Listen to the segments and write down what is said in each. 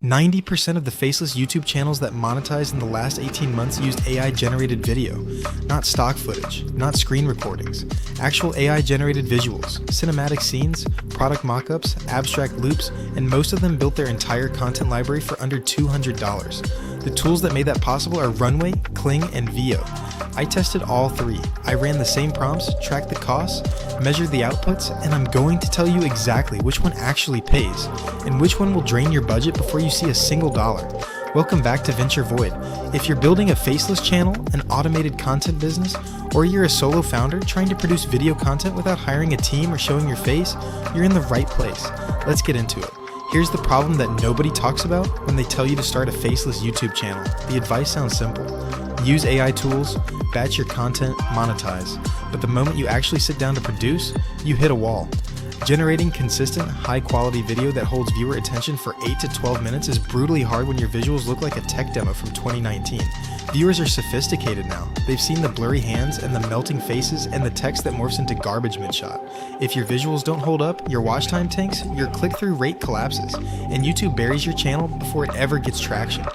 90% of the Faceless YouTube channels that monetized in the last 18 months used AI-generated video, not stock footage, not screen recordings, actual AI-generated visuals, cinematic scenes, product mockups, abstract loops, and most of them built their entire content library for under $200. The tools that made that possible are Runway, Kling, and Veo. I tested all three. I ran the same prompts, tracked the costs, measured the outputs, and I'm going to tell you exactly which one actually pays, and which one will drain your budget before you see a single dollar. Welcome back to Venture Void. If you're building a faceless channel, an automated content business, or you're a solo founder trying to produce video content without hiring a team or showing your face, you're in the right place. Let's get into it. Here's the problem that nobody talks about when they tell you to start a faceless YouTube channel. The advice sounds simple. Use AI tools, batch your content, monetize. But the moment you actually sit down to produce, you hit a wall. Generating consistent, high-quality video that holds viewer attention for 8 to 12 minutes is brutally hard when your visuals look like a tech demo from 2019. Viewers are sophisticated now. They've seen the blurry hands and the melting faces and the text that morphs into garbage mid-shot. If your visuals don't hold up, your watch time tanks, your click-through rate collapses, and YouTube buries your channel before it ever gets traction.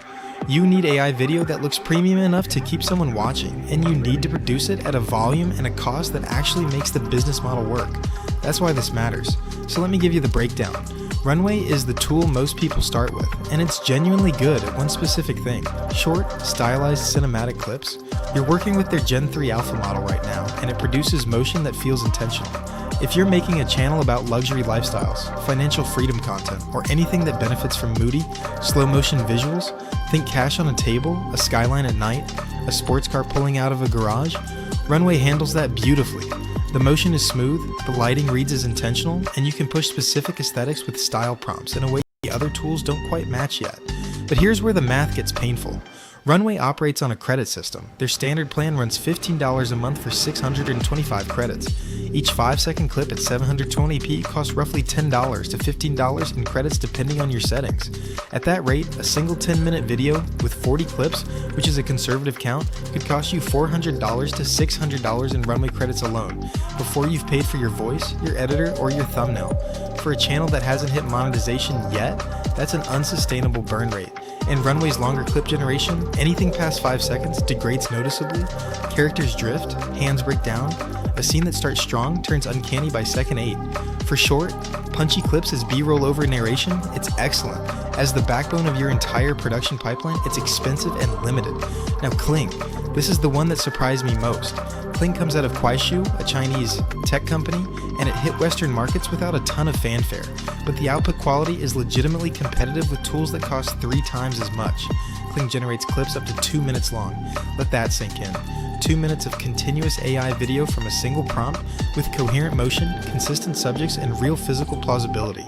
You need AI video that looks premium enough to keep someone watching, and you need to produce it at a volume and a cost that actually makes the business model work. That's why this matters. So let me give you the breakdown. Runway is the tool most people start with, and it's genuinely good at one specific thing: short, stylized cinematic clips. You're working with their Gen 3 alpha model right now, and it produces motion that feels intentional. If you're making a channel about luxury lifestyles, financial freedom content, or anything that benefits from moody, slow motion visuals, think cash on a table, a skyline at night, a sports car pulling out of a garage, Runway handles that beautifully. The motion is smooth, the lighting reads as intentional, and you can push specific aesthetics with style prompts in a way the other tools don't quite match yet. But here's where the math gets painful. Runway operates on a credit system. Their standard plan runs $15 a month for 625 credits. Each 5-second clip at 720p costs roughly $10 to $15 in credits depending on your settings. At that rate, a single 10-minute video with 40 clips, which is a conservative count, could cost you $400 to $600 in Runway credits alone, before you've paid for your voice, your editor, or your thumbnail. For a channel that hasn't hit monetization yet, that's an unsustainable burn rate. In Runway's longer clip generation, anything past 5 seconds degrades noticeably, characters drift, hands break down, a scene that starts strong turns uncanny by second 8. For short, punchy clips as B-roll over narration, it's excellent. As the backbone of your entire production pipeline, it's expensive and limited. Now Kling, this is the one that surprised me most. Kling comes out of Kuaishou, a Chinese tech company, and it hit Western markets without a ton of fanfare, but the output quality is legitimately competitive with tools that cost 3 times as much. Kling generates clips up to 2 minutes long. Let that sink in. 2 minutes of continuous AI video from a single prompt with coherent motion, consistent subjects, and real physical plausibility.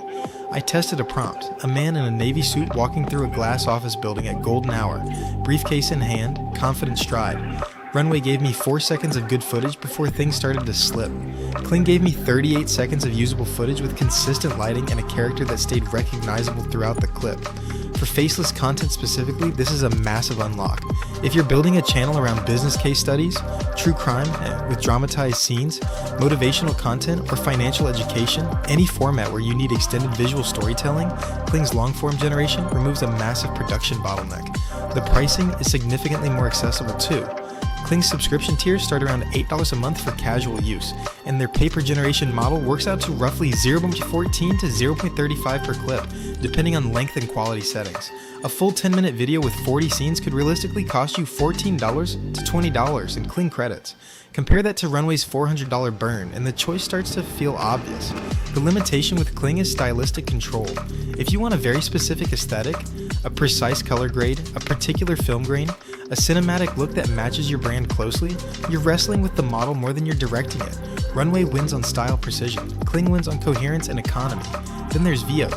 I tested a prompt, a man in a navy suit walking through a glass office building at golden hour, briefcase in hand, confident stride. Runway gave me 4 seconds of good footage before things started to slip. Kling gave me 38 seconds of usable footage with consistent lighting and a character that stayed recognizable throughout the clip. For faceless content specifically, this is a massive unlock. If you're building a channel around business case studies, true crime with dramatized scenes, motivational content, or financial education, any format where you need extended visual storytelling, Kling's long-form generation removes a massive production bottleneck. The pricing is significantly more accessible too. Kling's subscription tiers start around $8 a month for casual use, and their pay per generation model works out to roughly 0.14 to 0.35 per clip, depending on length and quality settings. A full 10-minute video with 40 scenes could realistically cost you $14 to $20 in Kling credits. Compare that to Runway's $400 burn, and the choice starts to feel obvious. The limitation with Kling is stylistic control. If you want a very specific aesthetic, a precise color grade, a particular film grain, a cinematic look that matches your brand closely, you're wrestling with the model more than you're directing it. Runway wins on style precision, Kling wins on coherence and economy. Then there's Veo,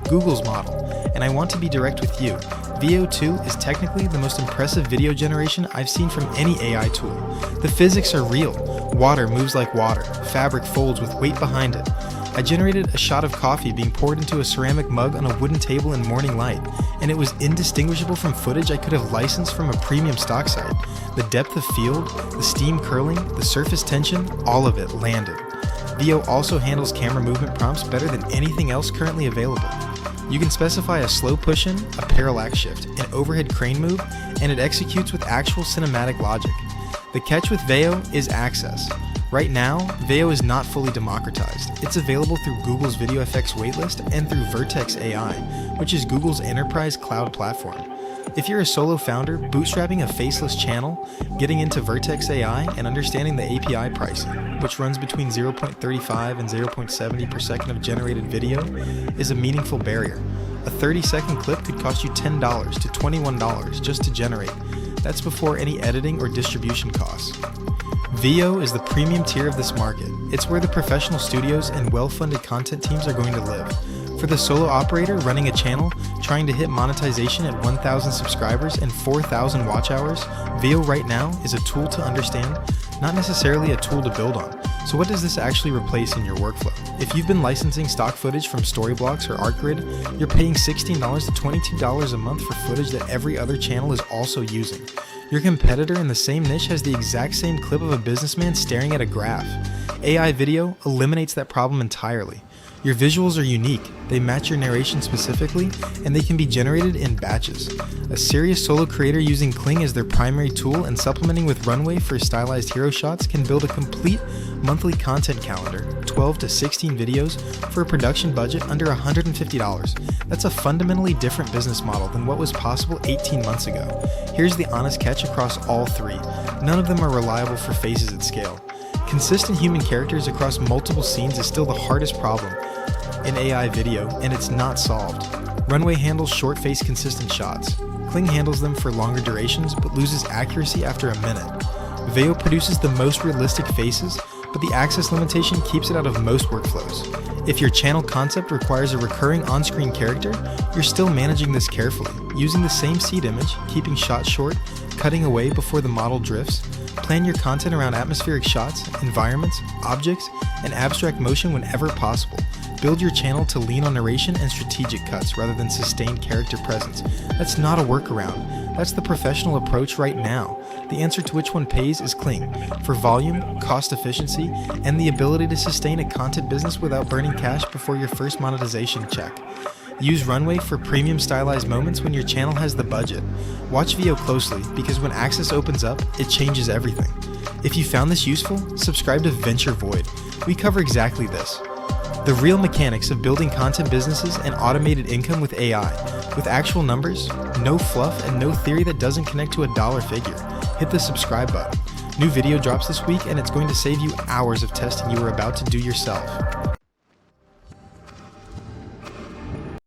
Google's model, and I want to be direct with you. Veo 2 is technically the most impressive video generation I've seen from any AI tool. The physics are real. Water moves like water. Fabric folds with weight behind it. I generated a shot of coffee being poured into a ceramic mug on a wooden table in morning light, and it was indistinguishable from footage I could have licensed from a premium stock site. The depth of field, the steam curling, the surface tension, all of it landed. Veo also handles camera movement prompts better than anything else currently available. You can specify a slow push-in, a parallax shift, an overhead crane move, and it executes with actual cinematic logic. The catch with Veo is access. Right now, Veo is not fully democratized. It's available through Google's VideoFX waitlist and through Vertex AI, which is Google's enterprise cloud platform. If you're a solo founder, bootstrapping a Faceless channel, getting into Vertex AI, and understanding the API pricing, which runs between 0.35 and 0.70 per second of generated video, is a meaningful barrier. A 30-second clip could cost you $10 to $21 just to generate. That's before any editing or distribution costs. Veo is the premium tier of this market. It's where the professional studios and well-funded content teams are going to live. For the solo operator running a channel, trying to hit monetization at 1,000 subscribers and 4,000 watch hours, Veo right now is a tool to understand, not necessarily a tool to build on. So what does this actually replace in your workflow? If you've been licensing stock footage from Storyblocks or ArtGrid, you're paying $16 to $22 a month for footage that every other channel is also using. Your competitor in the same niche has the exact same clip of a businessman staring at a graph. AI video eliminates that problem entirely. Your visuals are unique, they match your narration specifically, and they can be generated in batches. A serious solo creator using Kling as their primary tool and supplementing with Runway for stylized hero shots can build a complete monthly content calendar, 12 to 16 videos, for a production budget under $150. That's a fundamentally different business model than what was possible 18 months ago. Here's the honest catch across all three. None of them are reliable for faces at scale. Consistent human characters across multiple scenes is still the hardest problem in AI video, and it's not solved. Runway handles short-face consistent shots. Kling handles them for longer durations, but loses accuracy after a minute. Veo produces the most realistic faces, but the access limitation keeps it out of most workflows. If your channel concept requires a recurring on-screen character, you're still managing this carefully, using the same seed image, keeping shots short, cutting away before the model drifts. Plan your content around atmospheric shots, environments, objects, and abstract motion whenever possible. Build your channel to lean on narration and strategic cuts rather than sustained character presence. That's not a workaround. That's the professional approach right now. The answer to which one pays is Kling, for volume, cost efficiency, and the ability to sustain a content business without burning cash before your first monetization check. Use Runway for premium stylized moments when your channel has the budget. Watch Veo closely, because when access opens up, it changes everything. If you found this useful, subscribe to Venture Void. We cover exactly this. The real mechanics of building content businesses and automated income with AI, with actual numbers, no fluff, and no theory that doesn't connect to a dollar figure. Hit the subscribe button. New video drops this week, and it's going to save you hours of testing you were about to do yourself.